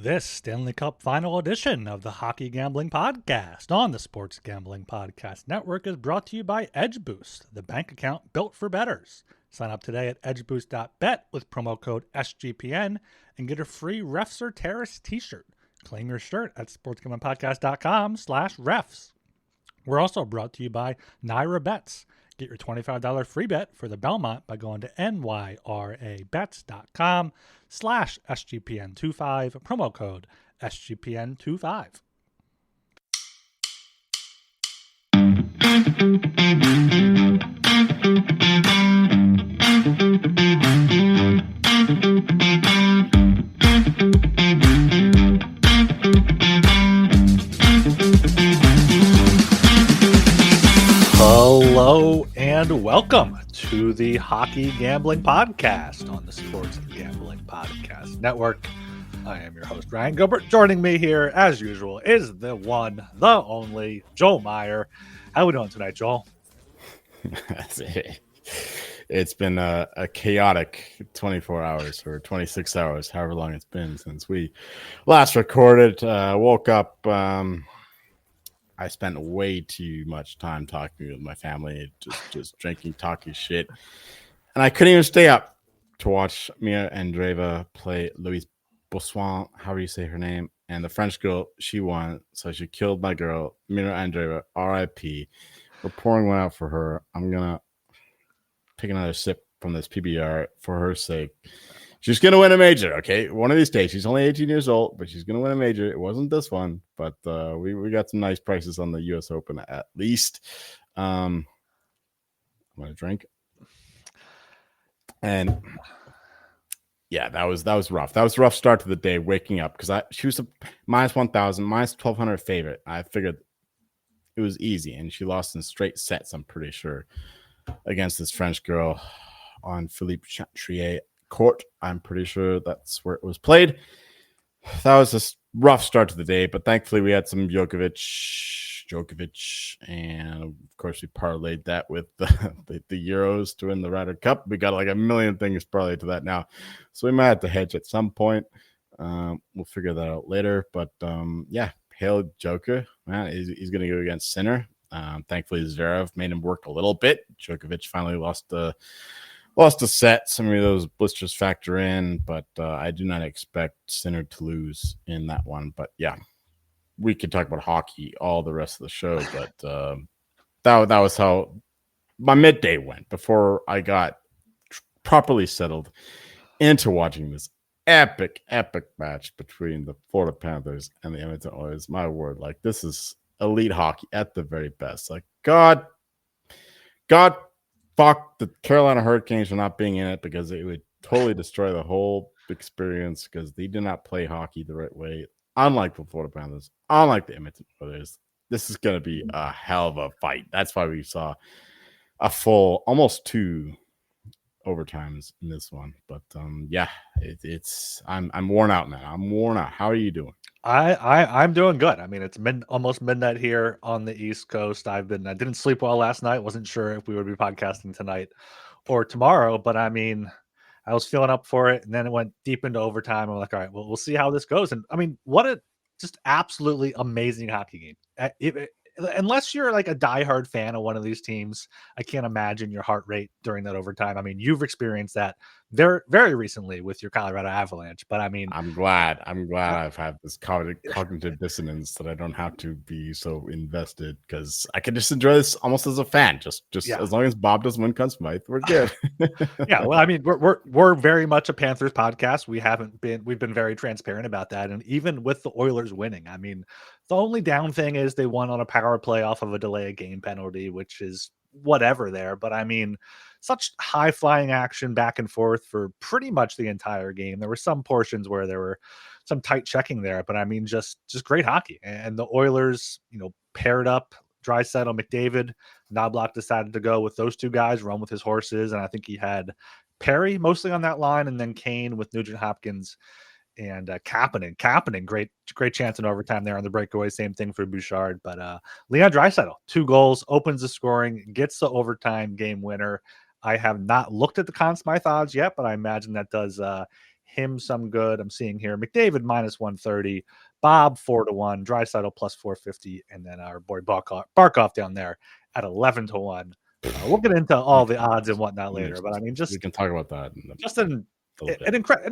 This Stanley Cup Final edition of the Hockey Gambling Podcast on the Sports Gambling Podcast Network is brought to you by Edge Boost, the bank account built for bettors. Sign up today at edgeboost.bet with promo code SGPN and get a free Refs or Terrace t-shirt. Claim your shirt at sportsgamblingpodcast.com/refs. We're also brought to you by Naira Bets. Get your $25 free bet for the Belmont by going to nyrabets.com/SGPN25, promo code SGPN25. Hello and welcome to the Hockey Gambling Podcast on the Sports Gambling Podcast Network. I am your host, Ryan Gilbert. Joining me here, as usual, is the one, the only, Joel Meyer. How are we doing tonight, Joel? It's been a chaotic 24 hours or 26 hours, however long it's been since we last recorded. Woke up. I spent way too much time talking with my family, just drinking, talking shit. And I couldn't even stay up to watch Mira Andreeva play Louise Bossuan, however you say her name. And the French girl, she won. So she killed my girl, Mira Andreeva, RIP. We're pouring one out for her. I'm going to take another sip from this PBR for her sake. She's going to win a major, okay? One of these days. She's only 18 years old, but she's going to win a major. It wasn't this one, but we got some nice prices on the U.S. Open at least. I'm going to drink. And, yeah, that was rough. That was a rough start to the day, waking up, because she was a minus 1,000, minus 1,200 favorite. I figured it was easy, and she lost in straight sets, I'm pretty sure, against this French girl on Philippe Chatrier court. I'm pretty sure that's where it was played. That was a rough start to the day, but thankfully we had some Djokovic, and of course we parlayed that with the Euros to win the Ryder Cup. We got like a million things parlayed to that now, so we might have to hedge at some point. We'll figure that out later, but yeah, hail Joker, man. He's going to go against Sinner. Thankfully Zverev made him work a little bit. Djokovic finally lost a set. Some of those blisters factor in, but I do not expect Sinner to lose in that one. But yeah, we could talk about hockey all the rest of the show, but that was how my midday went before I got properly settled into watching this epic match between the Florida Panthers and the Edmonton Oilers. My word, like, this is elite hockey at the very best. Like, God, fuck the Carolina Hurricanes for not being in it, because it would totally destroy the whole experience, because they do not play hockey the right way. Unlike the Florida Panthers, unlike the Edmonton Oilers, this is going to be a hell of a fight. That's why we saw a full, almost 2 overtimes in this one. But yeah, I'm worn out, man. I'm worn out. How are you doing? I'm doing good. I mean, it's almost midnight here on the East Coast. I didn't sleep well last night. Wasn't sure if we would be podcasting tonight or tomorrow, but I mean, I was feeling up for it, and then it went deep into overtime. I'm like, all right, well, we'll see how this goes. And I mean, what a just absolutely amazing hockey game. Unless you're like a diehard fan of one of these teams, I can't imagine your heart rate during that overtime. I mean, you've experienced that very, very recently with your Colorado Avalanche, but I mean, I'm glad I've had this cognitive dissonance that I don't have to be so invested, because I can just enjoy this almost as a fan. Just Yeah. As long as Bob doesn't win Conn Smythe, we're good. Yeah, well, I mean, we're very much a Panthers podcast. We've been very transparent about that, and even with the Oilers winning, I mean, the only down thing is they won on a power play off of a delay of game penalty, which is whatever there. But I mean, such high flying action back and forth for pretty much the entire game. There were some portions where there were some tight checking there, but I mean, just great hockey. And the Oilers, paired up Draisaitl, McDavid. Knobloch decided to go with those two guys, run with his horses, and I think he had Perry mostly on that line, and then Kane with Nugent Hopkins and Kapanen, great chance in overtime there on the breakaway. Same thing for Bouchard, but Leon Draisaitl, 2 goals, opens the scoring, gets the overtime game winner. I have not looked at the Conn Smythe odds yet, but I imagine that does him some good. I'm seeing here McDavid -130, Bob 4-1, Draisaitl +450, and then our boy Barkov down there at 11-1. We'll get into all the odds and whatnot later, but I mean, we can talk about that. Just an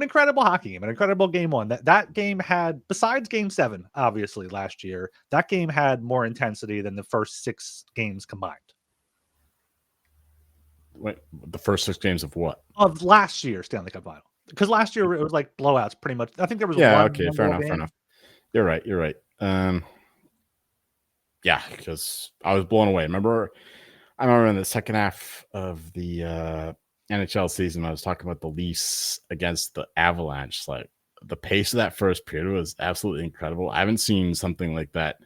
incredible hockey game, an incredible game one. That game had, besides Game 7, obviously last year, that game had more intensity than the first 6 games combined. Wait, the first 6 games of what? Of last year's Stanley Cup Final, because last year it was like blowouts pretty much. I think there was fair enough. You're right. Yeah, because I was blown away. I remember in the second half of the NHL season, I was talking about the Leafs against the Avalanche. Like, the pace of that first period was absolutely incredible. I haven't seen something like that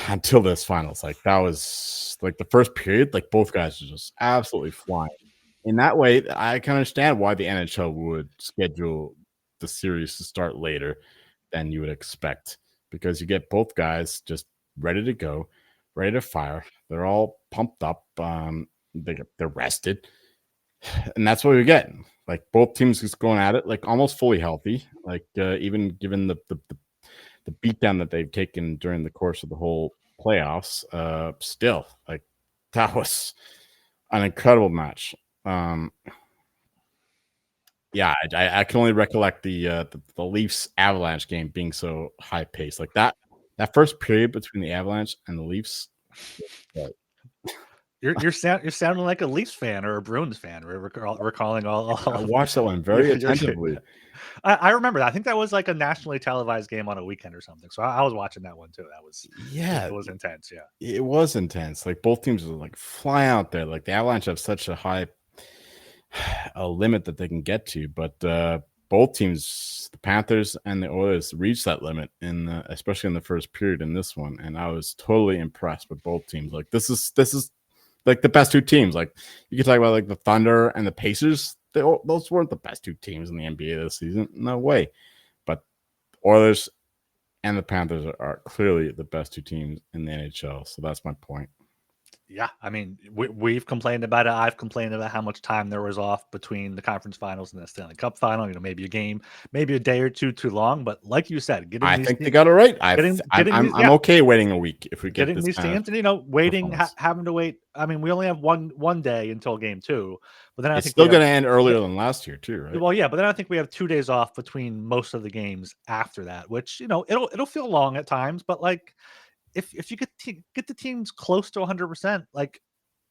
until this finals. Like, that was like the first period, like both guys were just absolutely flying. In that way, I can understand why the NHL would schedule the series to start later than you would expect, because you get both guys just ready to go, ready to fire. They're all pumped up. They're rested. And that's what we get. Like, both teams just going at it, like almost fully healthy. Like, even given the beatdown that they've taken during the course of the whole playoffs, still, like, that was an incredible match. Yeah, I can only recollect the Leafs Avalanche game being so high paced. Like, that first period between the Avalanche and the Leafs. You're sounding like a Leafs fan or a Bruins fan. Recalling all I watched that one very attentively. I remember that. I think that was like a nationally televised game on a weekend or something. So I was watching that one too. That was it was intense. Yeah, it was intense. Like, both teams were like flying out there. Like, the Avalanche have such a limit that they can get to, but both teams, the Panthers and the Oilers, reached that limit especially in the first period in this one, and I was totally impressed with both teams. Like, this is like the best 2 teams. Like, you can talk about like the Thunder and the Pacers. Those weren't the best 2 teams in the NBA this season. No way. But Oilers and the Panthers are clearly the best 2 teams in the NHL. So that's my point. Yeah, I mean, we've complained about it. I've complained about how much time there was off between the conference finals and the Stanley Cup final. Maybe a game, maybe a day or two too long. But like you said, I think they got it right. I'm okay waiting a week if we get these teams, and waiting, having to wait. I mean, we only have one day until Game 2, but then I think it's still going to end earlier than last year too, right? Well, yeah, but then I think we have 2 days off between most of the games after that, which it'll feel long at times, but like, if you get the teams close to 100%, like,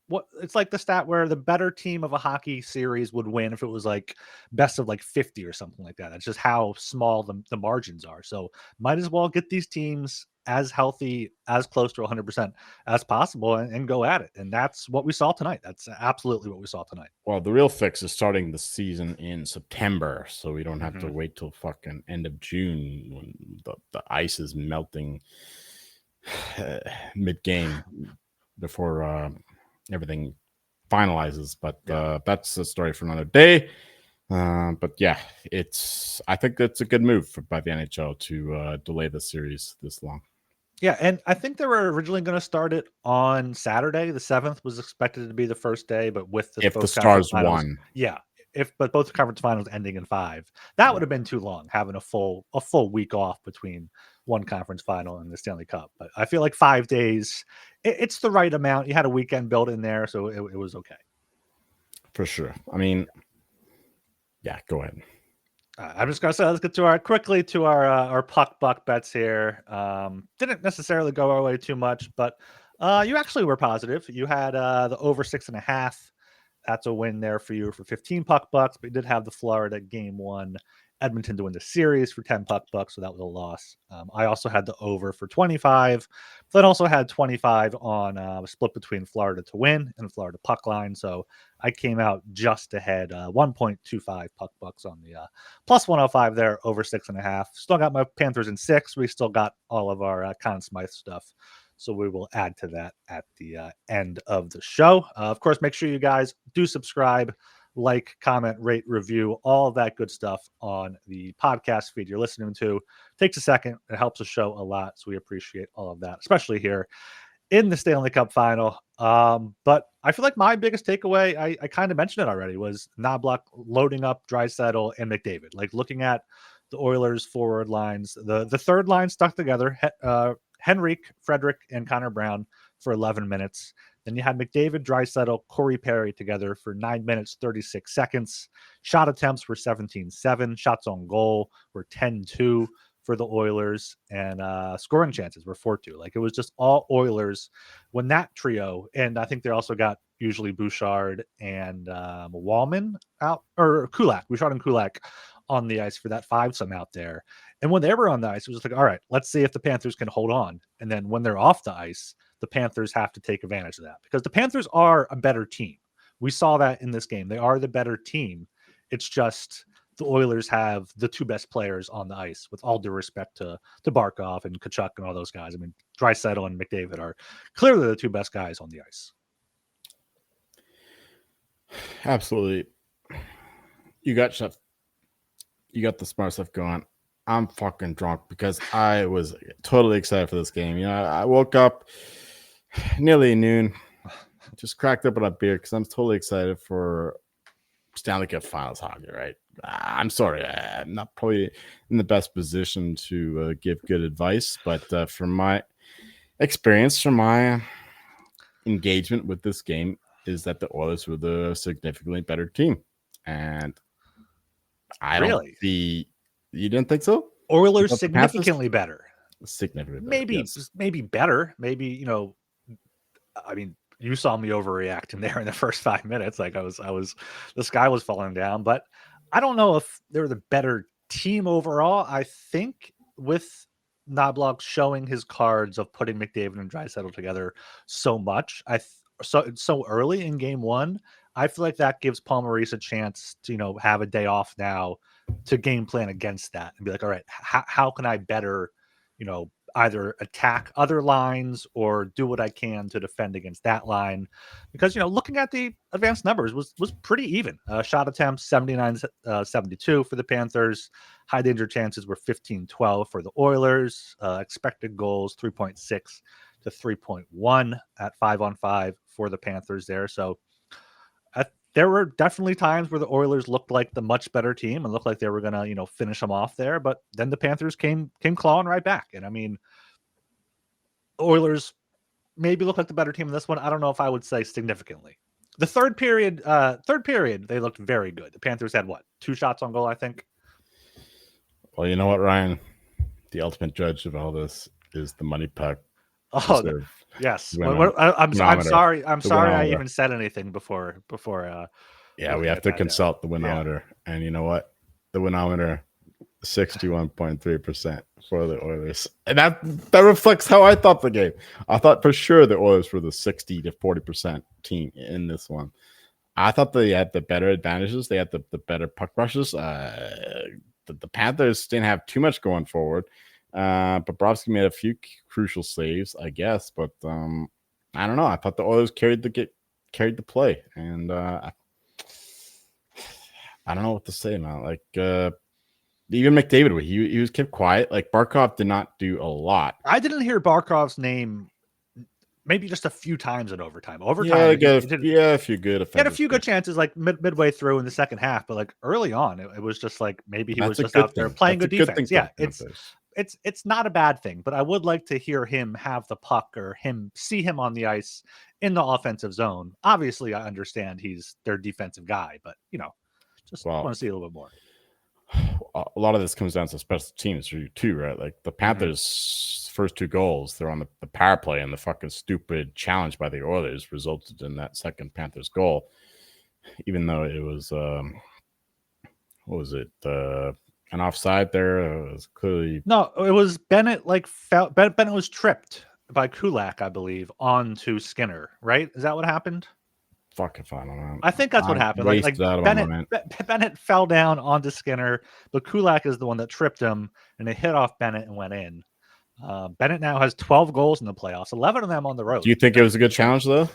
what it's like the stat where the better team of a hockey series would win if it was like best of like 50 or something like that. That's just how small the margins are. So might as well get these teams as healthy, as close to 100% as possible, and go at it. And that's what we saw tonight. That's absolutely what we saw tonight. Well, the real fix is starting the season in September, so we don't have to wait till fucking end of June when the ice is melting mid-game before everything finalizes. But that's a story for another day. But yeah, I think that's a good move by the NHL to delay the series this long. Yeah, and I think they were originally going to start it on Saturday. The 7th was expected to be the first day, but with if the Stars won, but both conference finals ending in 5, that would have been too long, having a full week off between one conference final and the Stanley Cup. But I feel like 5 days, it's the right amount. You had a weekend built in there, so it was okay. For sure. I mean, yeah, go ahead. I'm just gonna say, let's get to our puck buck bets here. Didn't necessarily go our way too much, but you actually were positive. You had the over 6.5. That's a win there for you for 15 puck bucks, but you did have the Florida Game 1 Edmonton to win the series for 10 puck bucks, so that was a loss. I also had the over for 25. Then also had 25 on a split between Florida to win and Florida puck line, so I came out just ahead, 1.25 puck bucks on the plus 105 there, over 6.5. Still got my Panthers in 6. We still got all of our Conn Smythe stuff, so we will add to that at the end of the show. Of course, make sure you guys do subscribe, like, comment, rate, review, all of that good stuff on the podcast feed you're listening to. It takes a second. It helps the show a lot, so we appreciate all of that, especially here in the Stanley Cup Final. But I feel like my biggest takeaway, I kind of mentioned it already, was Knobloch loading up Draisaitl and McDavid. Like looking at the Oilers' forward lines, the third line stuck together, Henrik, Frederick, and Connor Brown for 11 minutes. Then you had McDavid, Draisaitl, Corey Perry together for 9 minutes, 36 seconds. Shot attempts were 17-7. Shots on goal were 10-2 for the Oilers, and scoring chances were 4-2. Like it was just all Oilers when that trio, and I think they also got usually Bouchard and Wallman out, or Kulak, Bouchard and Kulak on the ice for that fivesome out there. And when they were on the ice, it was like, all right, let's see if the Panthers can hold on. And then when they're off the ice, the Panthers have to take advantage of that because the Panthers are a better team. We saw that in this game. They are the better team. It's just the Oilers have the two best players on the ice, with all due respect to Barkov and Kachuk and all those guys. I mean, Draisaitl and McDavid are clearly the two best guys on the ice. Absolutely. You got stuff. You got the smart stuff going. I'm fucking drunk because I was totally excited for this game. You know, I woke up nearly noon, just cracked up on a beer because I'm totally excited for Stanley Cup Finals hockey, right? I'm sorry, I'm not probably in the best position to give good advice, but from my experience, from my engagement with this game, is that the Oilers were the significantly better team, and I don't see. You didn't think so? Oilers significantly better. Significantly better. Maybe, yes. maybe better. Maybe, you know, I mean, you saw me overreacting there in the first 5 minutes. Like I was, the sky was falling down, but I don't know if they're the better team overall. I think with Knobloch showing his cards of putting McDavid and Draisaitl together so much, so early in game one, I feel like that gives Paul Maurice a chance to, you know, have a day off now to game plan against that and be like, all right, how can I better, you know, either attack other lines or do what I can to defend against that line? Because, you know, looking at the advanced numbers was pretty even. Shot attempts 79-72 for the Panthers. High danger chances were 15-12 for the Oilers. Expected goals 3.6 to 3.1 at 5-on-5 for the Panthers there. So there were definitely times where the Oilers looked like the much better team and looked like they were going to, you know, finish them off there. But then the Panthers came clawing right back. And I mean, the Oilers maybe look like the better team in this one. I don't know if I would say significantly. The third period, they looked very good. The Panthers had what, 2 shots on goal, I think. Well, you know what, Ryan? The ultimate judge of all this is the money puck. Oh, yes. I'm sorry. I even said anything before. Yeah, we have to consult the winometer, and you know what? The winometer, 61.3% for the Oilers, and that reflects how I thought the game. I thought for sure the Oilers were the 60 to 40% team in this one. I thought they had the better advantages. They had the better puck rushes. The Panthers didn't have too much going forward. Bobrovsky made a few crucial saves, I guess, but I don't know. I thought the Oilers carried the play, and I don't know what to say now. Like even McDavid, he was kept quiet. Like Barkov did not do a lot. I didn't hear Barkov's name maybe just a few times in overtime. Overtime, a few good. He had a few good chances like midway through in the second half, but like early on, it was just like maybe he was just out there playing good defense. Yeah, it's not a bad thing, but I would like to hear him have the puck or see him on the ice in the offensive zone. Obviously, I understand he's their defensive guy, but you know, just want to see a little bit more. A lot of this comes down to special teams too, right? Like the Panthers' first 2 goals, they're on the power play, and the fucking stupid challenge by the Oilers resulted in that second Panthers goal. Even though it was, what was it? An offside there. It was clearly no. It was Bennett. Like Bennett was tripped by Kulak, I believe, onto Skinner. Right? Is that what happened? Fuck if I don't know. I think that's what happened. Like Bennett fell down onto Skinner, but Kulak is the one that tripped him, and it hit off Bennett and went in. Bennett now has 12 goals in the playoffs, 11 of them on the road. Do you think it was a good challenge though?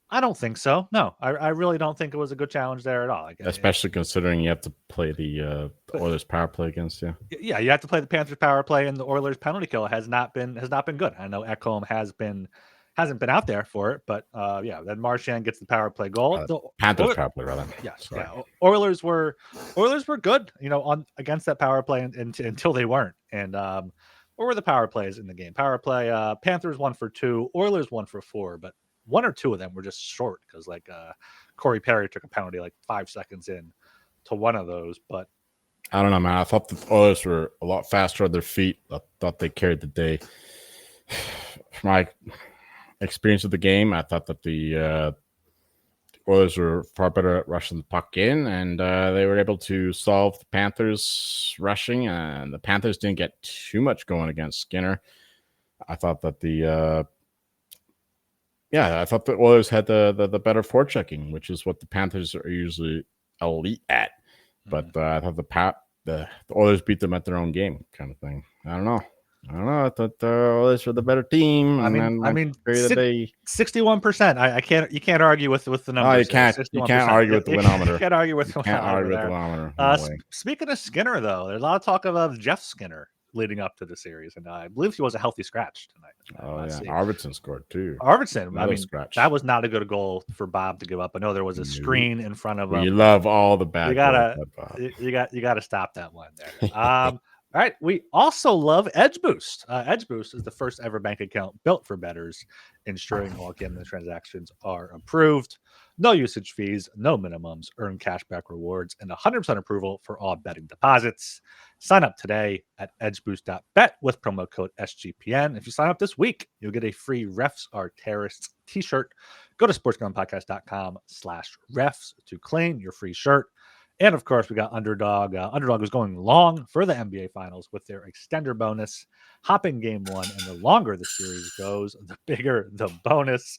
I don't think so. No, I really don't think it was a good challenge there at all. Like, Especially considering you have to play the Oilers power play against you. yeah, you have to play the Panthers power play, and the Oilers penalty kill has not been good. I know Ekholm hasn't been out there for it, but yeah, then Marchand gets the power play goal. The Panthers power play, rather. Yes, Sorry. yeah. Oilers were good, on against that power play until they weren't. And what were the power plays in the game? Power play, Panthers 1 for 2, Oilers 1 for 4, but 1 or 2 of them were just short because Corey Perry took a penalty 5 seconds in to one of those. But I don't know, man. I thought the Oilers were a lot faster on their feet. I thought they carried the day. From my experience of the game, I thought that the Oilers were far better at rushing the puck in, and they were able to solve the Panthers rushing, and the Panthers didn't get too much going against Skinner. I thought that the Oilers had the better forechecking, which is what the Panthers are usually elite at. But I thought the Oilers beat them at their own game, kind of thing. I don't know. I thought the Oilers were the better team. I mean, 61%. You can't argue with the numbers. No, you can't. You can't argue with the winometer. You can't argue with the winometer. No speaking of Skinner, though, there's a lot of talk of Jeff Skinner leading up to the series, and I believe he was a healthy scratch tonight. Oh yeah, Arvidsson scored too. That was not a good goal for Bob to give up. I know there was a screen in front of him. You love all the bad. You gotta stop that one there. All right. We also love Edge Boost. Edge Boost is the first ever bank account built for bettors, ensuring all gambling transactions are approved. No usage fees, no minimums, earn cashback rewards, and 100% approval for all betting deposits. Sign up today at edgeboost.bet with promo code SGPN. If you sign up this week, you'll get a free Refs Are Terrorists t-shirt. Go to sportsgamblingpodcast.com/refs to claim your free shirt. And of course, we got Underdog. Underdog is going long for the NBA Finals with their extender bonus. Hop in game 1, and the longer the series goes, the bigger the bonus.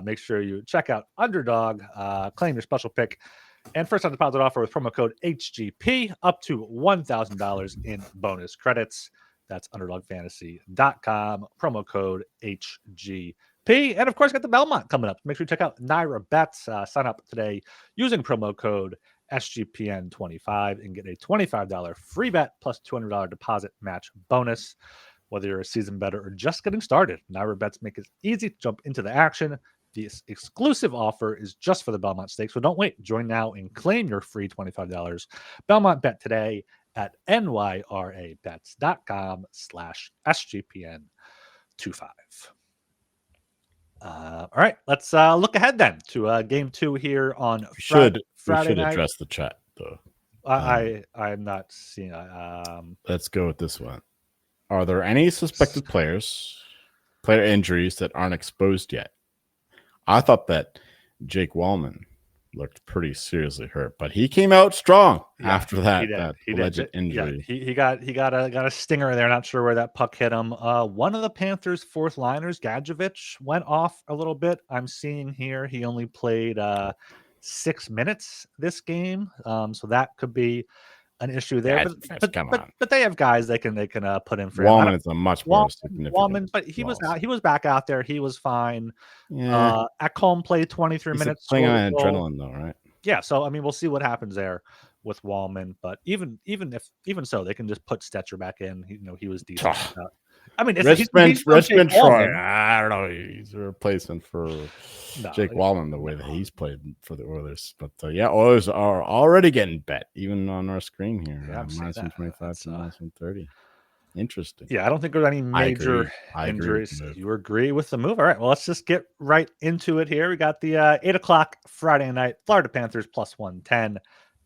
Make sure you check out Underdog, claim your special pick, and first time deposit offer with promo code HGP up to $1,000 in bonus credits. That's underdogfantasy.com, promo code HGP. And of course, got the Belmont coming up. Make sure you check out Naira Bets. Sign up today using promo code SGPN25 and get a $25 free bet plus $200 deposit match bonus. Whether you're a seasoned bettor or just getting started, Naira Bets make it easy to jump into the action. This exclusive offer is just for the Belmont Stakes, so don't wait. Join now and claim your free $25. Belmont bet today at nyrabets.com/SGPN25. All right, let's look ahead then to game 2 here on Friday night. We should address the chat though. I'm not seeing. Let's go with this one. Are there any suspected player injuries that aren't exposed yet? I thought that Jake Wallman looked pretty seriously hurt, but he came out strong after that alleged injury. Yeah, he got a stinger there. Not sure where that puck hit him. One of the Panthers' fourth liners, Gadjevich, went off a little bit. I'm seeing here he only played 6 minutes this game, so that could be an issue there. But they have guys they can put in for Wallman. Is a much more significant Wallman, but he was out. He was back out there. He was fine. Yeah. Ekholm played 23 minutes. Playing on adrenaline though, right? Yeah. So I mean, we'll see what happens there with Wallman. But even so, they can just put Stetcher back in. He was decent. I mean, Richmond Troy. I don't know. He's a replacement for Jake Wallman the way that he's played for the Oilers. But Oilers are already getting bet even on our screen here. Minus 125 to minus 130. Interesting. Yeah, I don't think there's any major injuries. You agree with the move? All right. Well, let's just get right into it here. We got the 8:00 Friday night Florida Panthers plus 110.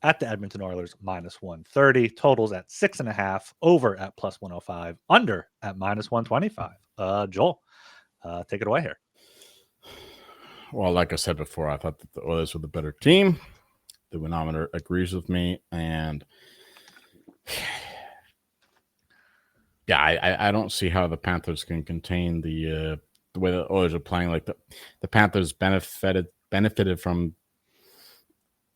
At the Edmonton Oilers, minus 130. Totals at 6.5. Over at plus 105. Under at minus 125. Joel, take it away here. Well, like I said before, I thought that the Oilers were the better team. The winometer agrees with me. And I don't see how the Panthers can contain the way the Oilers are playing. Like the Panthers benefited from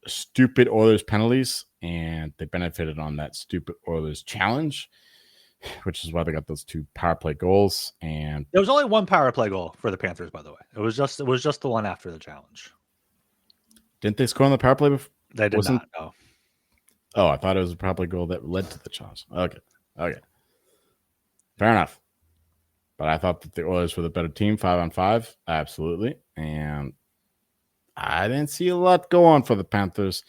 stupid Oilers penalties, and they benefited on that stupid Oilers challenge. which is why they got those 2 power play goals. And There was only one power play goal for the Panthers, by the way. It was just the one after the challenge. didn't they score on the power play before? They did not. No. Oh, I thought it was a power play goal that led to the challenge. Okay, fair enough. But I thought that the Oilers were the better team, 5-on-5, absolutely. And I didn't see a lot go on for the Panthers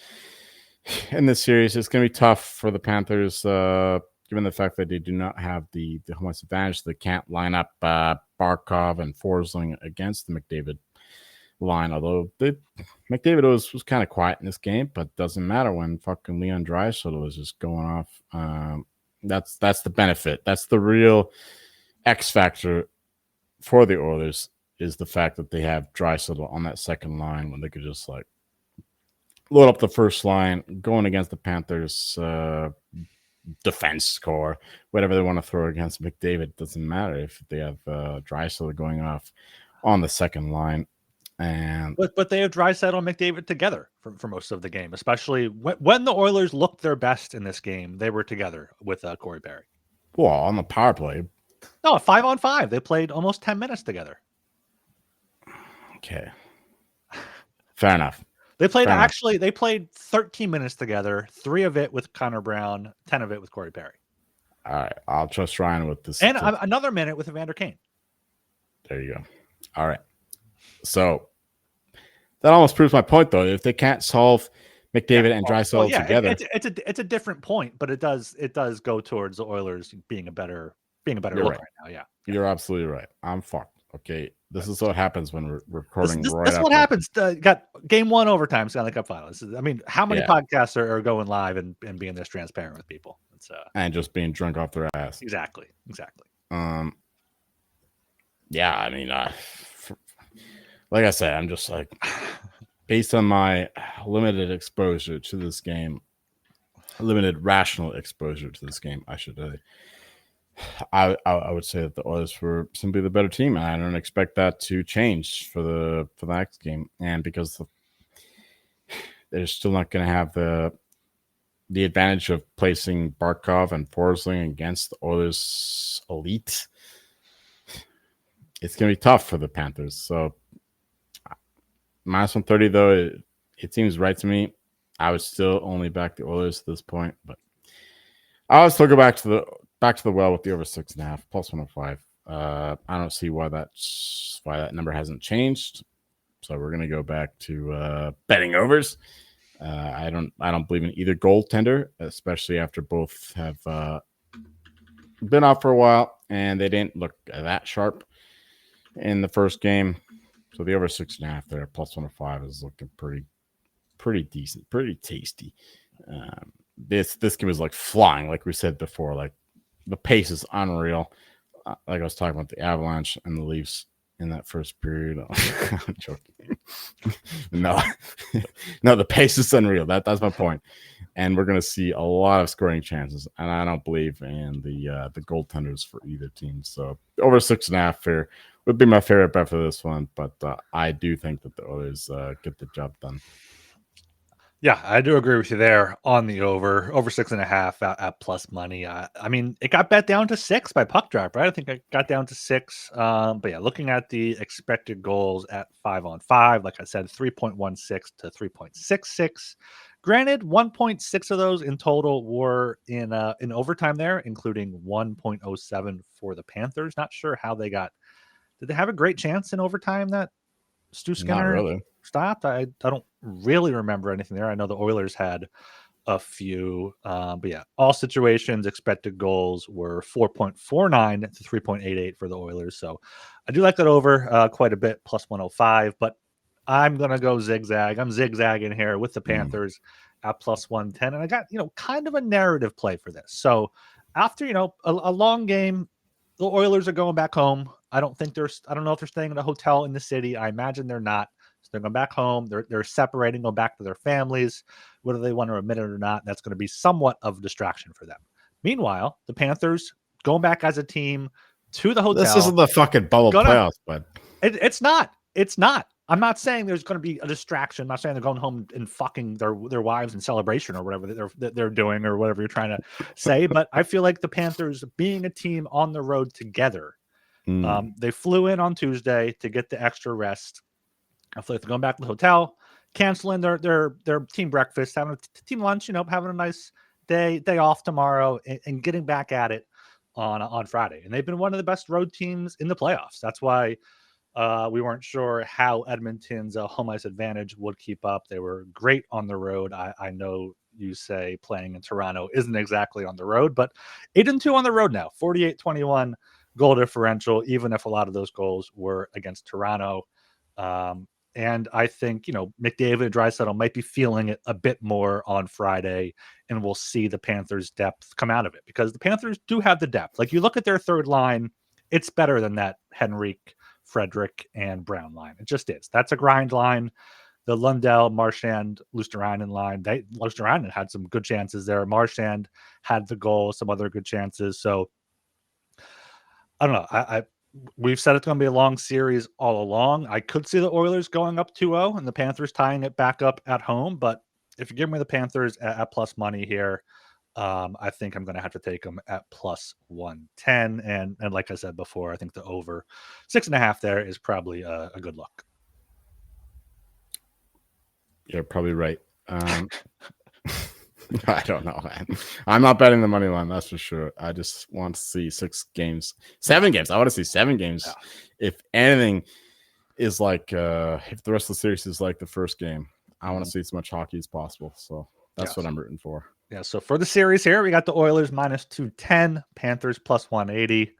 in this series. It's going to be tough for the Panthers, given the fact that they do not have the home ice advantage. They can't line up Barkov and Forsling against the McDavid line. Although McDavid was kind of quiet in this game, but doesn't matter when fucking Leon Draisaitl is just going off. That's the benefit. That's the real X factor for the Oilers, is the fact that they have Draisaitl on that second line when they could just like load up the first line going against the Panthers defense core, whatever they want to throw against McDavid. Doesn't matter if they have Draisaitl going off on the second line. And but they have Draisaitl and McDavid together for most of the game, especially when the Oilers looked their best in this game. They were together with Corey Perry. Well, on the power play. No, 5-on-5. They played almost 10 minutes together. Okay. Fair enough. They played they played 13 minutes together, 3 of it with Connor Brown, 10 of it with Corey Perry. All right. I'll trust Ryan with this. And another minute with Evander Kane. There you go. All right. So that almost proves my point, though. If they can't solve McDavid and Draisaitl together, it's a different point, but it does go towards the Oilers being a better look right now. Yeah, you're absolutely right. I'm fucked. Okay, this is what happens when we're recording. That's what happens. Got game 1 overtime Stanley Cup Final. I mean, how many podcasts are going live and being this transparent with people? It's and just being drunk off their ass. Exactly. Yeah, I mean, like I said, I'm just like, based on my limited exposure to this game, limited rational exposure to this game, I should say, I would say that the Oilers were simply the better team, and I don't expect that to change for the next game. And because they're still not going to have the advantage of placing Barkov and Forsling against the Oilers' elite, it's going to be tough for the Panthers. So minus 130, though, it seems right to me. I would still only back the Oilers at this point, but I would still go back to the well with the over 6.5 plus 105. I don't see why that number hasn't changed. So we're gonna go back to betting overs. I don't believe in either goaltender, especially after both have been off for a while and they didn't look that sharp in the first game. So the over 6.5 there plus 105 is looking pretty decent, pretty tasty. This game is like flying, like we said before. Like the pace is unreal. Like I was talking about the Avalanche and the Leafs in that first period. I'm joking. No, the pace is unreal. That's my point. And we're going to see a lot of scoring chances. And I don't believe in the goaltenders for either team. So over 6.5 fair would be my favorite bet for this one. But I do think that the Oilers get the job done. Yeah, I do agree with you there on the over 6.5 at plus money. I mean, it got bet down to 6 by puck drop, right? I think it got down to 6. But yeah, looking at the expected goals at 5-on-5, like I said, 3.16 to 3.66. Granted, 1.6 of those in total were in overtime there, including 1.07 for the Panthers. Not sure how they got. Did they have a great chance in overtime that Stu Skinner stopped? I don't really remember anything there. I know the Oilers had a few, but yeah, all situations, expected goals were 4.49 to 3.88 for the Oilers. So I do like that over quite a bit, plus 105, but I'm going to go zigzag. I'm zigzagging here with the Panthers at plus 110. And I got, kind of a narrative play for this. So after, a long game, the Oilers are going back home. I don't know if they're staying in a hotel in the city. I imagine they're not. So they're going back home. They're separating, going back to their families. Whether they want to admit it or not, that's going to be somewhat of a distraction for them. Meanwhile, the Panthers going back as a team to the hotel. This isn't the fucking bubble playoffs, but it's not. It's not. I'm not saying there's going to be a distraction. I'm not saying they're going home and fucking their wives in celebration or whatever they're doing or whatever you're trying to say. But I feel like the Panthers, being a team on the road together, they flew in on Tuesday to get the extra rest. I feel like they're going back to the hotel, canceling their team breakfast, having a team lunch, having a nice day off tomorrow, and getting back at it on Friday. And they've been one of the best road teams in the playoffs. That's why we weren't sure how Edmonton's home ice advantage would keep up. They were great on the road. I know you say playing in Toronto isn't exactly on the road, but 8-2 on the road now, 48-21 goal differential, even if a lot of those goals were against Toronto. And I think, McDavid and Draisaitl might be feeling it a bit more on Friday, and we'll see the Panthers' depth come out of it, because the Panthers do have the depth. Like, you look at their third line, it's better than that Henrique, Frederick, and Brown line. It just is. That's a grind line. The Lundell, Marchand, Luosterainen line, Luosterainen had some good chances there. Marchand had the goal, some other good chances. So, I don't know. We've said it's going to be a long series all along. I could see the Oilers going up 2-0 and the Panthers tying it back up at home. But if you give me the Panthers at plus money here, I think I'm going to have to take them at plus 110. And like I said before, I think the over 6.5 there is probably a good look. You're probably right. I don't know, man. I'm not betting the money line, that's for sure. I just want to see 7 games. I want to see 7 games. Yeah. If anything is like, if the rest of the series is like the first game, I want to see as much hockey as possible. So that's what I'm rooting for. Yeah. So for the series here, we got the Oilers minus 210, Panthers plus 180.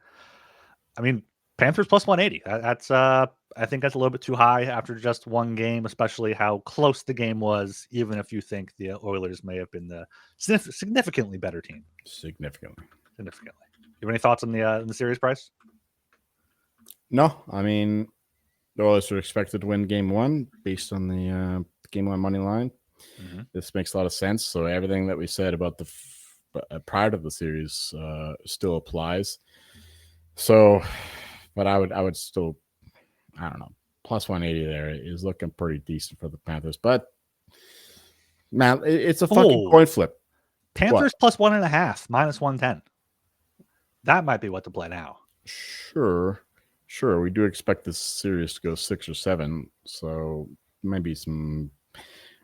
I mean, Panthers plus 180. That's I think that's a little bit too high after just one game, especially how close the game was, even if you think the Oilers may have been the significantly better team. Significantly. You have any thoughts on the series price? No, I mean, the Oilers are expected to win game 1 based on the game 1 money line. Mm-hmm. This makes a lot of sense. So everything that we said about the prior to the series still applies. So, but I would still, I don't know, plus 180 there is looking pretty decent for the Panthers. But man, it's a fucking coin flip. Panthers plus 1.5, minus 110. That might be what to play now. Sure. We do expect this series to go 6 or 7, so maybe some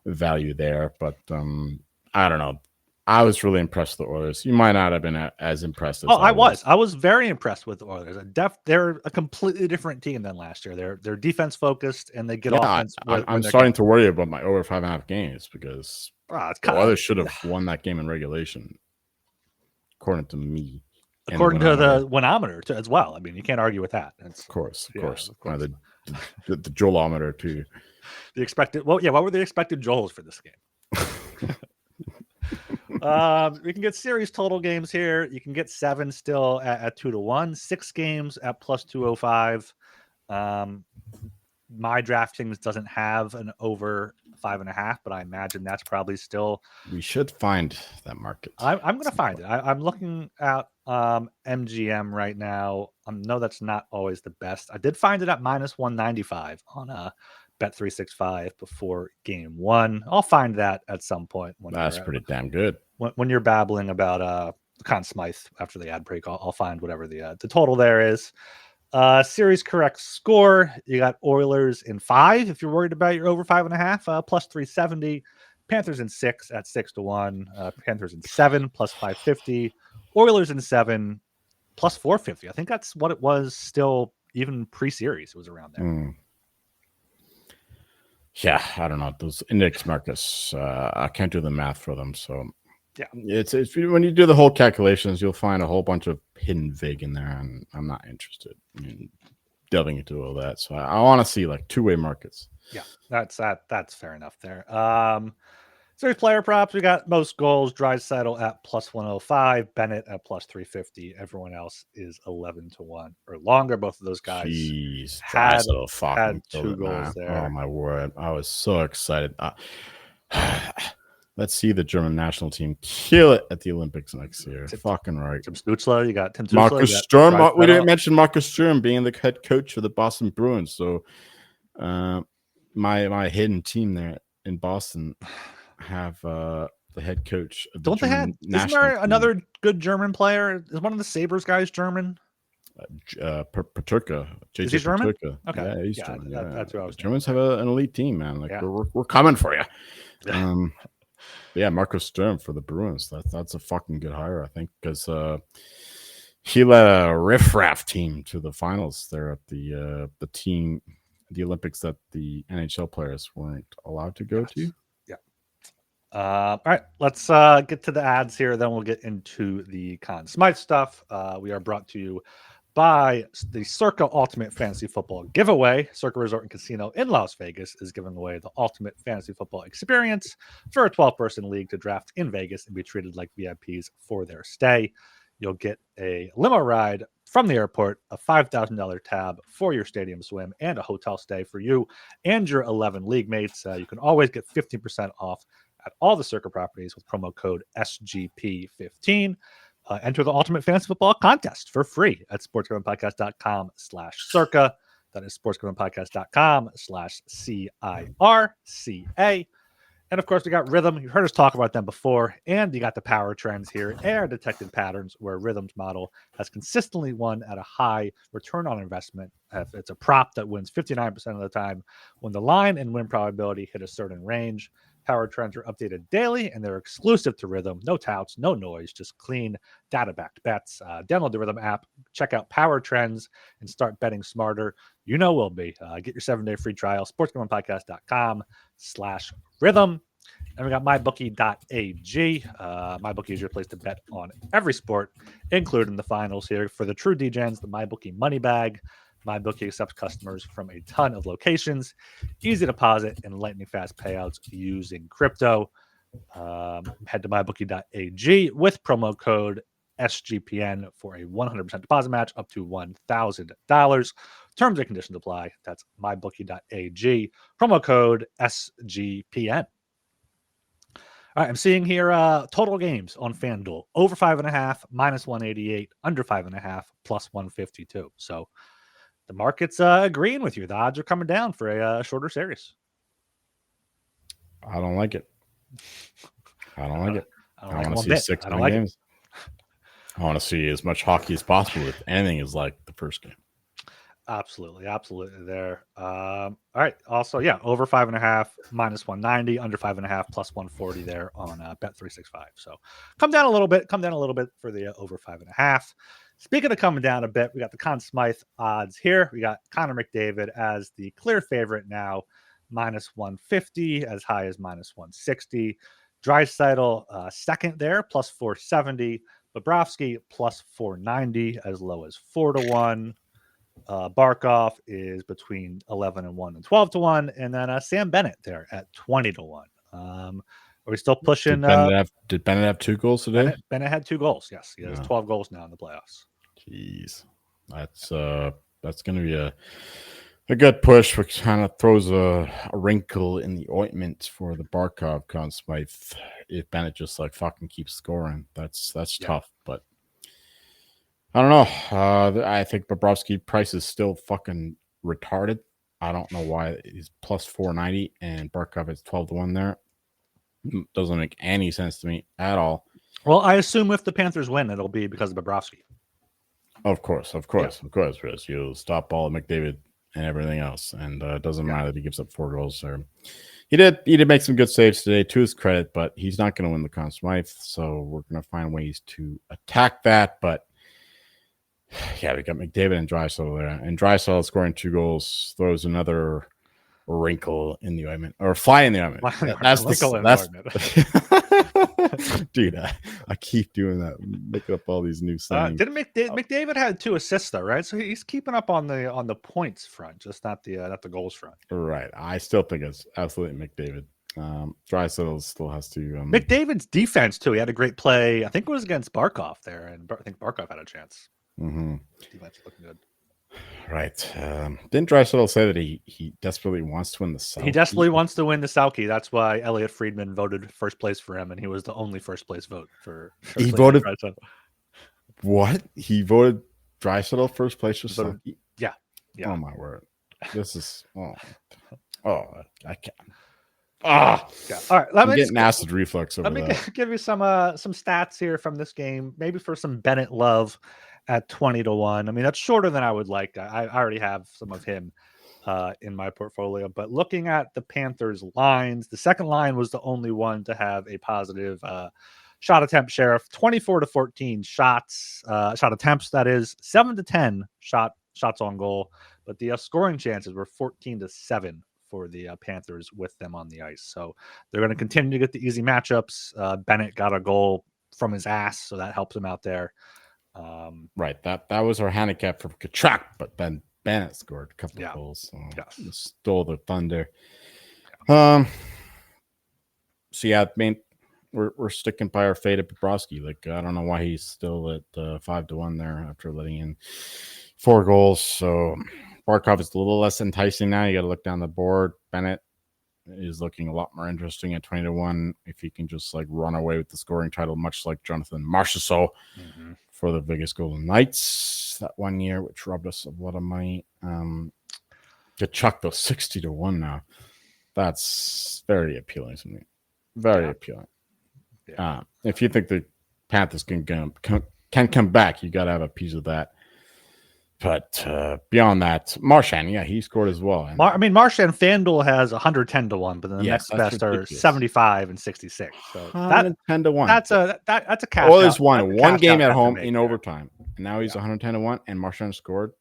value there. But I don't know. I was really impressed with the Oilers. You might not have been as impressed as I was. I was very impressed with the Oilers. They're a completely different team than last year. They're defense focused, and they get offense. I'm starting to worry about my over 5.5 games because the Oilers should have won that game in regulation, according to me. According to the winometer as well. I mean, you can't argue with that. Of course. The Joelometer too. The expected. Well, yeah. What were the expected Joels for this game? We can get series total games here. You can get 7 still at 2-1, 6 games at plus 205. My DraftKings doesn't have an over 5.5, but I imagine that's probably still. We should find that market. I'm going to find it. I'm looking at MGM right now. I know that's not always the best. I did find it at minus 195 on Bet365 before game 1. I'll find that at some point. That's pretty damn good. When you're babbling about Conn Smythe after the ad break, I'll find whatever the total there is. Series correct score. You got Oilers in 5 if you're worried about your over 5.5, plus 370. Panthers in 6 at 6-1. Panthers in 7 plus 550. Oilers in 7 plus 450. I think that's what it was still even pre-series. It was around there. Yeah, I don't know. Those index markets, I can't do the math for them. So yeah, it's when you do the whole calculations, you'll find a whole bunch of hidden vig in there, and I'm not interested in delving into all that. So I want to see like two-way markets. Yeah, that's fair enough there. Series player props, we got most goals, Draisaitl at plus 105, Bennett at plus 350. Everyone else is 11-1 or longer. Both of those guys had 2 goals there. Oh my word. I was so excited. Let's see the German national team kill it at the Olympics next year. Fucking right. Tim Stützle, you got Tim Stützle. Marcus Sturm. We didn't mention Marcus Sturm being the head coach for the Boston Bruins. So my hidden team there in Boston have the head coach of the German national isn't there team. another good German player? Is one of the Sabres guys German? Paterka. Is he German? Paterka. Okay. Yeah, he's German. That's what I was The Germans thinking. have an elite team, man. Like we're coming for you. Yeah, Marcus Sturm for the Bruins. That's a fucking good hire, I think, because he led a riffraff team to the finals there at the Olympics that the NHL players weren't allowed to go to. Yeah. All right, let's get to the ads here. Then we'll get into the Conn Smythe stuff. We are brought to you by the Circa Ultimate Fantasy Football Giveaway. Circa Resort and Casino in Las Vegas is giving away the ultimate fantasy football experience for a 12-person league to draft in Vegas and be treated like VIPs for their stay. You'll get a limo ride from the airport, a $5,000 tab for your stadium swim, and a hotel stay for you and your 11 league mates. You can always get 15% off at all the Circa properties with promo code SGP15. Enter the Ultimate Fantasy Football Contest for free at sportsgamblingpodcast.com/circa. That is sportsgamblingpodcast.com/CIRCA. And of course, we got Rhythm. You've heard us talk about them before. And you got the power trends here. Air detected patterns where Rhythm's model has consistently won at a high return on investment. It's a prop that wins 59% of the time when the line and win probability hit a certain range. Power trends are updated daily, and they're exclusive to Rhythm. No touts, no noise, just clean data-backed bets. Download the Rhythm app, check out Power Trends, and start betting smarter. You know we'll be. Get your 7-day free trial, sportsgamblingpodcast.com/rhythm. And we got mybookie.ag. MyBookie is your place to bet on every sport, including the finals here. For the true DGens, the MyBookie money bag. MyBookie accepts customers from a ton of locations. Easy deposit and lightning fast payouts using crypto. Head to mybookie.ag with promo code SGPN for a 100% deposit match up to $1,000. Terms and conditions apply. That's mybookie.ag. Promo code SGPN. All right, I'm seeing here total games on FanDuel. Over 5.5, -188, under 5.5, +152. So the market's agreeing with you. The odds are coming down for a shorter series. I don't like it. I want to see 6 games. I want to see as much hockey as possible if anything is like the first game. Absolutely there. All right. Also, yeah, over 5.5, -190, under 5.5, +140 there on Bet365. So come down a little bit for the over 5.5. Speaking of coming down a bit, we got the Conn Smythe odds here. We got Connor McDavid as the clear favorite now, -150, as high as -160. Draisaitl second there, +470. Bobrovsky +490, as low as 4-1. Barkov is between 11-1 and 12-1, and then Sam Bennett there at 20-1. Are we still pushing? Did Bennett have 2 goals today? Bennett had 2 goals. Yes, he has 12 goals now in the playoffs. Jeez, that's going to be a good push, which kind of throws a wrinkle in the ointment for the Barkov Conn Smythe. If Bennett just like fucking keeps scoring, that's tough, but. I don't know. I think Bobrovsky price is still fucking retarded. I don't know why he's +490 and Barkov is 12-1 there. Doesn't make any sense to me at all. Well, I assume if the Panthers win, it'll be because of Bobrovsky. Of course, Chris. You'll stop all of McDavid and everything else, and it doesn't matter that he gives up 4 goals. Or he did make some good saves today, to his credit, but he's not going to win the Conn Smythe, so we're going to find ways to attack that, but. Yeah, we got McDavid and Draisaitl there. And Draisaitl scoring 2 goals throws another wrinkle in the ointment. Or fly in the ointment. Dude, I keep doing that. Making up all these new things. McDavid had 2 assists though, right? So he's keeping up on the points front, just not the goals front. Right. I still think it's absolutely McDavid. Draisaitl still has to. McDavid's defense too. He had a great play. I think it was against Barkov there, and I think Barkov had a chance. Mm-hmm. Defense looking good. Right. Didn't Draisaitl say that he desperately wants to win the Selke? He desperately wants to win the Selke. That's why Elliot Friedman voted first place for him, and he was the only first place vote for. He voted. What? He voted Draisaitl first place for Selke? Yeah. Oh my word! This is. Oh. Oh, I can't. Yeah. All right. I'm getting acid reflux over Let me that. give you some stats here from this game. Maybe for some Bennett love at 20-1. I mean, that's shorter than I would like. I already have some of him in my portfolio. But looking at the Panthers lines, the second line was the only one to have a positive shot attempt share of 24-14 shots, shot attempts. That is 7-10 shots on goal. But the scoring chances were 14-7 for the Panthers with them on the ice. So they're going to continue to get the easy matchups. Bennett got a goal from his ass, so that helps him out there. Right. That was our handicap for Kachuk, but then Bennett scored a couple of goals. So stole the thunder. So yeah, I mean, we're sticking by our fate at Bobrovsky. Like, I don't know why he's still at 5-1 there after letting in 4 goals. So Barkov is a little less enticing now. You got to look down the board. Bennett is looking a lot more interesting at 20-1 if he can just like run away with the scoring title, much like Jonathan Marchessault for the Vegas Golden Knights that one year, which robbed us a lot of money. Kachuk though 60-1 now. That's very appealing to me. Very appealing. Yeah. If you think the Panthers can come back, you got to have a piece of that. But beyond that, Marchand, he scored as well. Marchand FanDuel has 110-1, but then the next best ridiculous. are 75 and 66. So 110-1. That's a cash. Oilers won one game at home in overtime, and now he's 110-1, and Marchand scored.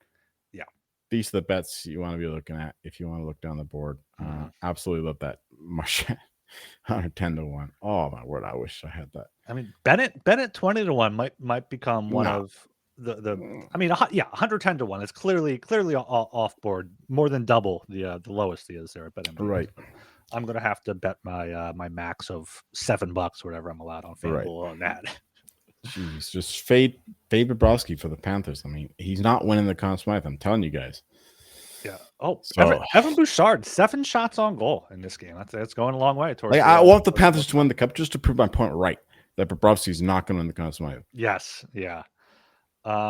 Yeah, these are the bets you want to be looking at if you want to look down the board. Absolutely love that Marchand 110-1. Oh my word, I wish I had that. I mean, Bennett 20-1 might become one of the 110-1 is clearly off board, more than double the lowest he is there at BetMGM. Right. I'm gonna have to bet my max of $7, whatever I'm allowed on FanDuel on that. Jeez, just fade Bobrovsky for the Panthers. I mean, he's not winning the Conn Smythe. I'm telling you guys. Yeah. Oh, so, Evan Bouchard, 7 shots on goal in this game. That's going a long way towards. I want the Panthers to win the cup just to prove my point right that Bobrovsky's not going to win the Conn Smythe. Yes. Yeah.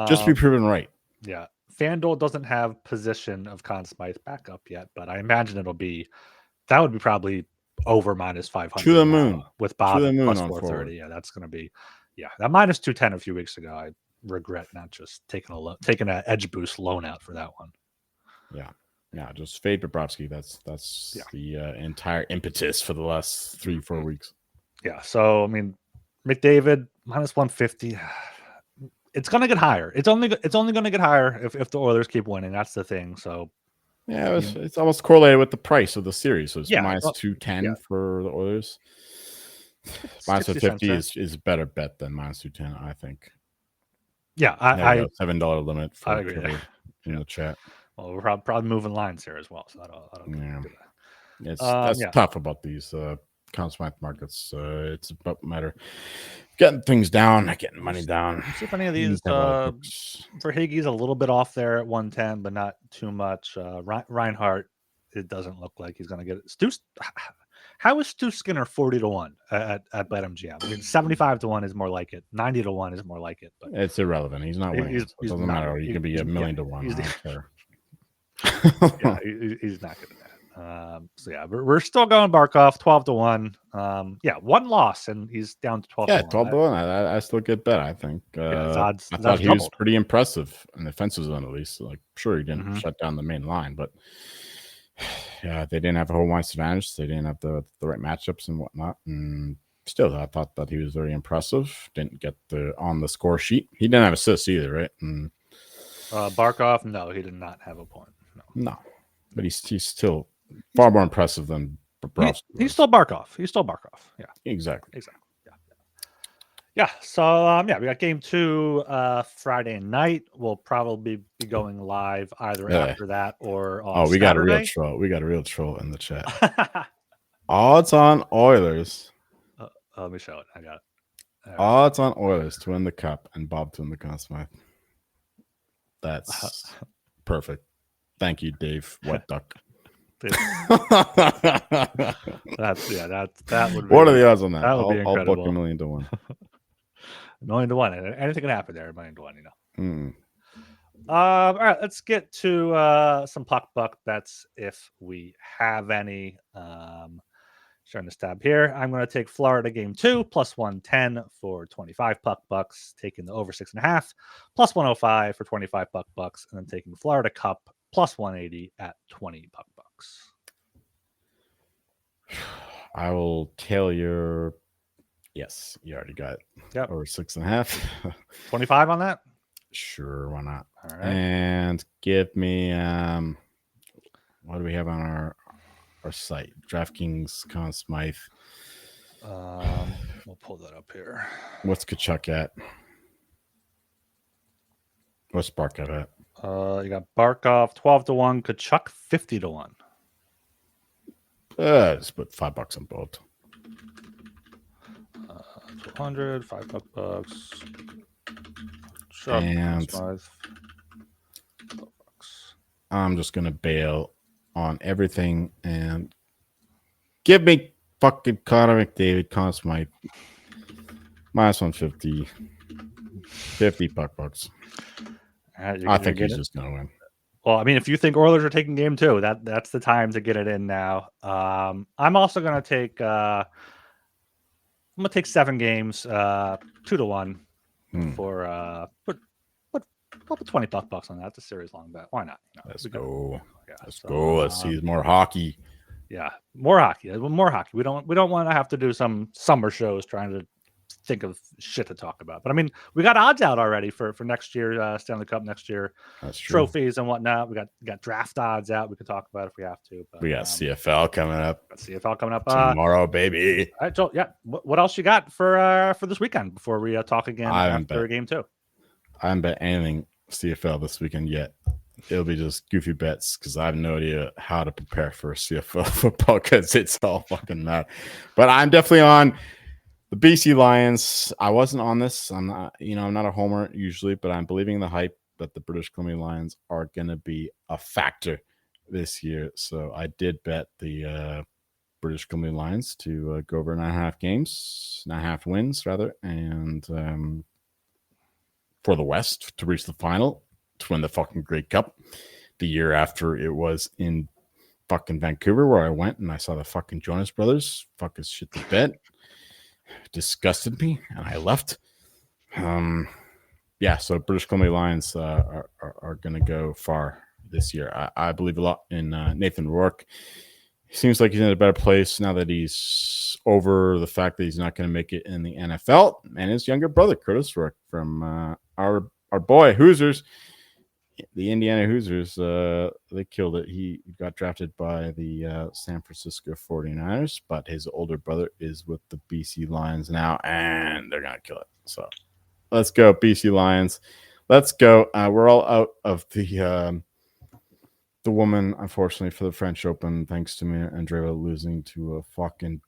Just to be proven right. Yeah. FanDuel doesn't have position of Conn Smythe back up yet, but I imagine that would be probably over -500 to the moon with Bob to the moon plus 430. Yeah, that's going to be that -210 a few weeks ago. I regret not just taking an edge boost loan out for that one. Yeah, just fade Bobrovsky. That's the entire impetus for the last 3-4 weeks. Yeah, so I mean, McDavid -150. It's going to get higher. It's only going to get higher if the Oilers keep winning. That's the thing. So yeah, it's almost correlated with the price of the series. So it's -210 for the Oilers. -250 is a better bet than -210, I think. Yeah, I $7 limit for I agree. in the chat. Well, we're probably moving lines here as well, so that's tough about these Conn Smythe markets. It's about matter getting things down, getting money down. See if any of these for Higgy's a little bit off there at 110, but not too much. Reinhardt, it doesn't look like he's going to get it. How is Stu Skinner 40-1 at BetMGM? I mean, 75-1 is more like it. 90-1 is more like it. But it's irrelevant. He's not winning. It doesn't matter. He can be $1 million to 1. He's not getting that. So yeah, we're still going Barkov 12-1. One loss and he's down to 12. Yeah, 12-1. I still get bet. I think. I thought he was pretty impressive in the offensive zone at least. Like, sure, he didn't shut down the main line, but yeah, they didn't have a home ice advantage. They didn't have the right matchups and whatnot. And still, I thought that he was very impressive. Didn't get on the score sheet. He didn't have assists either, right? And Barkov, no, he did not have a point. No, but he's still far more impressive than Bobrovsky. He's still Barkov. Yeah, exactly. Yeah. So we got game 2 Friday night. We'll probably be going live either after that or on we Saturday. Got a real troll. We got a real troll in the chat. Odds on Oilers. Let me show it. I got it. Odds on Oilers to win the cup and Bob to win the Conn Smythe. That's perfect. Thank you, Dave Wet Duck. That would be, what are the odds on that? That would be incredible. I'll book $1 million to 1. $1 million to 1. Anything can happen there. $1 million to 1, All right, let's get to some puck buck bets if we have any. Sharing this tab here. I'm going to take Florida game 2 plus 110 for 25 puck bucks, taking the over 6.5 plus 105 for 25 puck bucks, and then taking Florida Cup plus 180 at 20 puck bucks. I will tell your. Yes, you already got it. Yep. Over 6.5. 25 on that? Sure, why not? All right. And give me what do we have on our site? DraftKings Conn Smythe. We'll pull that up here. What's Kachuk at? What's Barkov at? You got Barkov 12-1, Kachuk 50-1. Just put $5 on both. 200, $5 And I'm just gonna bail on everything and give me fucking Connor McDavid, Conn Smythe, minus 150, 50 bucks. I think he's just gonna win. Well, I mean, if you think Oilers are taking game 2, that's the time to get it in now. I'm also gonna take. I'm gonna take 7 games, 2-1 for put 20 bucks on that. It's a series long bet. Why not? Let's go. Yeah, let's go. Let's see more hockey. Yeah, more hockey. More hockey. We don't want to have to do some summer shows trying to think of shit to talk about. But I mean, we got odds out already for next year, Stanley Cup next year. That's true. Trophies and whatnot. We got draft odds out. We could talk about if we have to. But, we got CFL coming up. Tomorrow, baby. All right, Joel. Yeah. What else you got for this weekend before we talk again after game 2? I haven't bet anything CFL this weekend yet. It'll be just goofy bets because I have no idea how to prepare for a CFL football because it's all fucking mad. But I'm definitely on the BC Lions. I wasn't on this. I'm not a homer usually, but I'm believing in the hype that the British Columbia Lions are going to be a factor this year. So I did bet the British Columbia Lions to go over 9.5 wins rather, and for the West to reach the final to win the fucking Grey Cup the year after it was in fucking Vancouver where I went and I saw the fucking Jonas Brothers fuck his shit to bed. Disgusted me and I left. So British Columbia Lions are going to go far this year. I believe a lot in Nathan Rourke. He seems like he's in a better place now that he's over the fact that he's not going to make it in the NFL. And his younger brother, Curtis Rourke, from our boy Hoosiers, the Indiana Hoosiers, they killed it. He got drafted by the San Francisco 49ers, but his older brother is with the BC Lions now, and they're going to kill it. So let's go, BC Lions. Let's go. We're all out of the woman, unfortunately, for the French Open, thanks to me, Andreeva losing to a fucking...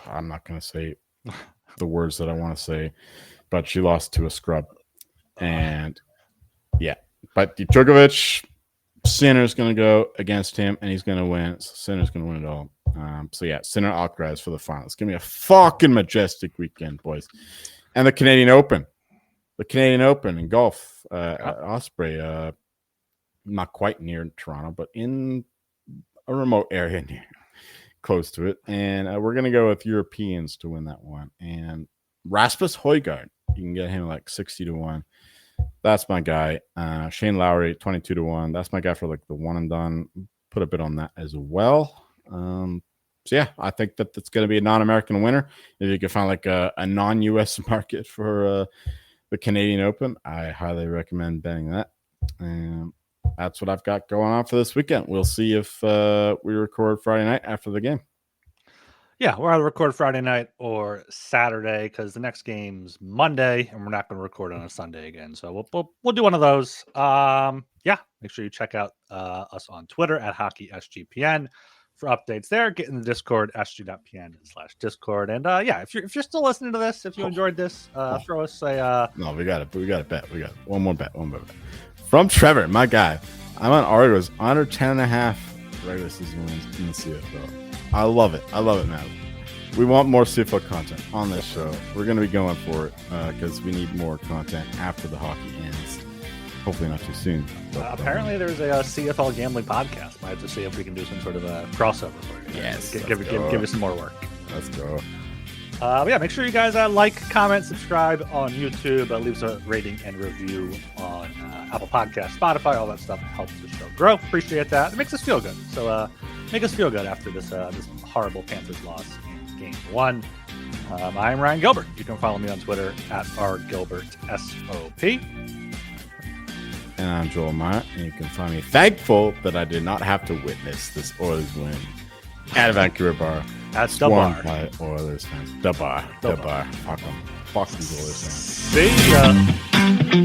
I'm not going to say the words that I want to say, but she lost to a scrub. And yeah, but Djokovic, Sinner's going to go against him, and he's going to win. So Sinner's going to win it all. Sinner Alcaraz for the final. It's going to be a fucking majestic weekend, boys. And the Canadian Open in golf, Osprey, not quite near Toronto, but in a remote area near, close to it. And we're going to go with Europeans to win that one. And Rasmus Højgaard, you can get him like 60-1. That's my guy. Shane Lowry, 22-1. That's my guy for like the one and done. Put a bit on that as well. I think that that's going to be a non-American winner. If you can find like a non-US market for the Canadian Open, I highly recommend betting that. That's what I've got going on for this weekend. We'll see if we record Friday night after the game. Yeah, we're either record Friday night or Saturday because the next game's Monday, and we're not going to record on a Sunday again. So we'll do one of those. Make sure you check out us on Twitter at HockeySGPN for updates there. Get in the Discord, sg.pn/Discord. And if you're still listening to this, if you enjoyed this, throw us a No, we got a bet. We got one more bet. From Trevor, my guy. I'm on Argos under 10.5 regular season wins in the CFL. I love it, man. We want more CFL content on this show. We're going to be going for it because we need more content after the hockey ends. Hopefully not too soon. But, apparently, there's a CFL gambling podcast. Might have to see if we can do some sort of a crossover for you. Yes, give you some more work. Let's go. But yeah, make sure you guys like, comment, subscribe on YouTube, leave us a rating and review on Apple Podcasts, Spotify, all that stuff helps the show grow. Appreciate that. It makes us feel good. So make us feel good after this horrible Panthers loss in Game 1. I'm Ryan Gilbert. You can follow me on Twitter at rgilbertsop. And I'm Joel Meyer, and you can find me thankful that I did not have to witness this Oilers win at a Vancouver bar. That's the bar. By Oilers fans. The bar. Fuck them. Fuck these Oilers fans. See ya.